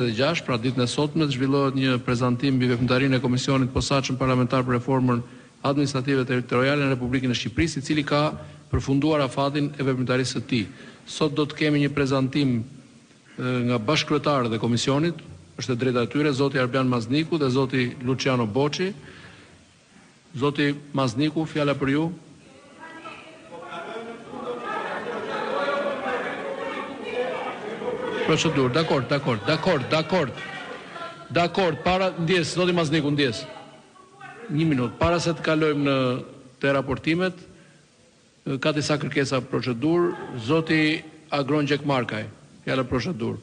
26, pra ditën e sotme, zhvillohet një prezantim mbi veprimtarinë e Komisionit Posaçëm Parlamentar për Reformën Administrative Territoriale në Republikën e Shqipërisë, i cili ka përfunduar afatin e veprimtarisë së tij. Sot do të kemi një prezantim nga bashkëkryetarët e komisionit, është e drejta e tyre, zoti Arbian Mazniku dhe zoti Luciano Boçi. Zoti Mazniku, fjala për ju. Procedurë, dakord, para ndjes, zoti Mazniku, ndjes. Një minutë, para se të kalojmë te raportimet, ka disa kërkesa procedurë, zoti Agron Gjekmarkaj, fjala procedurë.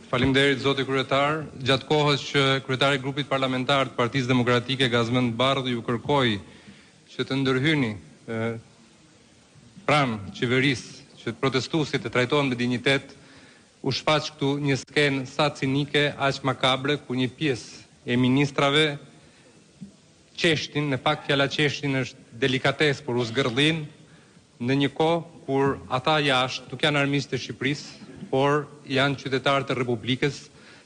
Faleminderit zoti kryetar. Gjatë kohës që kryetari i grupit parlamentar të Partisë Demokratike Gazmend Bardhi ju kërkoi që të ndërhyni pranë qeverisë që protestuesit të trajtohen me dinjitet, u shfaq këtu një skenë sa cinike, aq makabre, ku një pjesë e ministrave qeshtin, në fakt fjala qeshtin është delikatesë, por u zgërdhin në një kohë kur ata jashtë nuk janë armiqtë të Shqipërisë, por janë qytetarë të Republikës,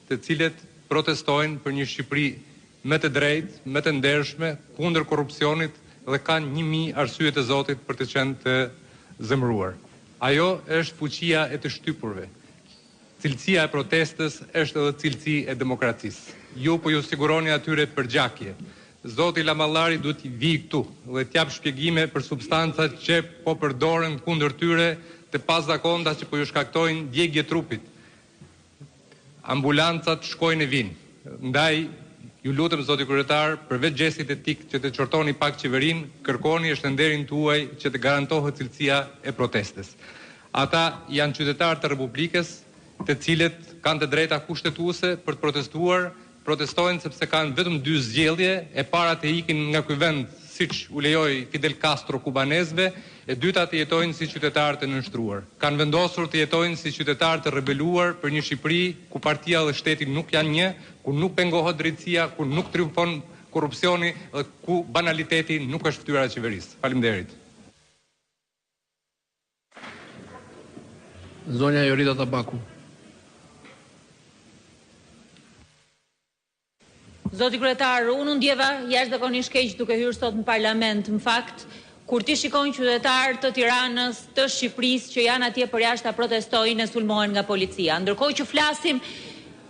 të cilët protestojnë për një Shqipëri më të drejtë, më të ndershme, kundër korrupsionit dhe kanë 1000 arsye të Zotit për të qenë të zemëruar. Ajo është fuqia e të shtypurve. Cilësia e protestës është edhe cilësi e demokracisë. Ju po ju siguroni atyre përgjakje. Zoti Lamallari duhet të vijë këtu dhe të jap shpjegime për substancat që po përdoren kundër tyre, të pazakonta që po ju shkaktojnë djegje trupit. Ambulancat shkojnë e vinë. Ndaj, ju lutem zoti kryetar, përveç gjestit etik që të çortoni pak qeverinë, kërkoni shënderin tuaj që të garantohet cilësia e protestës. Ata janë qytetarë të Republikës, të cilët kanë të drejta kushtetuese për të protestuar, protestojnë sepse kanë vetëm 2 zgjedhje, e para të ikin nga ky vend siç u lejoi Fidel Castro kubanezëve, e dyta të jetojnë si qytetarë të nënshtruar. Kanë vendosur të jetojnë si qytetarë të rebeluar për një Shqipëri ku partia dhe shteti nuk janë një, ku nuk pengohet drejtësia, ku nuk triumfon korrupsioni dhe ku banaliteti nuk është fytyra e qeverisë. Faleminderit. Zonja Jorita Tabaku. Zoti kryetar, unë ndjeva jashtëzakonisht keq duke hyrë sot në parlament. Në fakt, kur ti shikon qytetarë të Tiranës, të Shqipërisë që janë atje për jashtë protestojnë e sulmohen nga policia. Ndërkohë që flasim,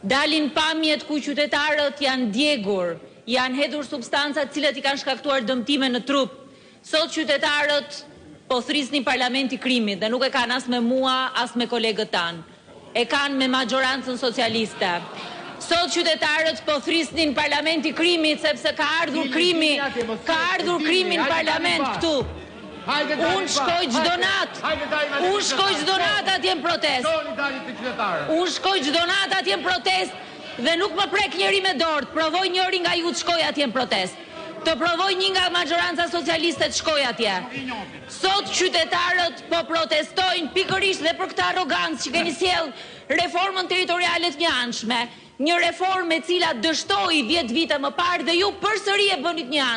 dalin pamjet ku qytetarët janë djegur, janë hedhur substanca të cilat i kanë shkaktuar dëmtime në trup. Sot qytetarët po thrisnin parlamenti krimit dhe nuk e kanë as me mua, as me kolegët tanë. E kanë me majorancën socialiste. Sot qytetarët po thrisnin parlamenti krimit sepse ka ardhur krimi në parlament këtu. Unë shkoj çdo natë atje në protest. Dhe nuk më prek njëri me dorë, provoj njëri nga ju të shkoj atje në protest. Të provoj një nga majoranca socialiste të shkoj atje. Sot qytetarët po protestojnë pikërisht dhe për këtë arrogancë që keni sjell reformën territoriale të njëanshme. Një reformë e cila dështoi 10 vite më parë dhe ju përsëri e bënit një anë.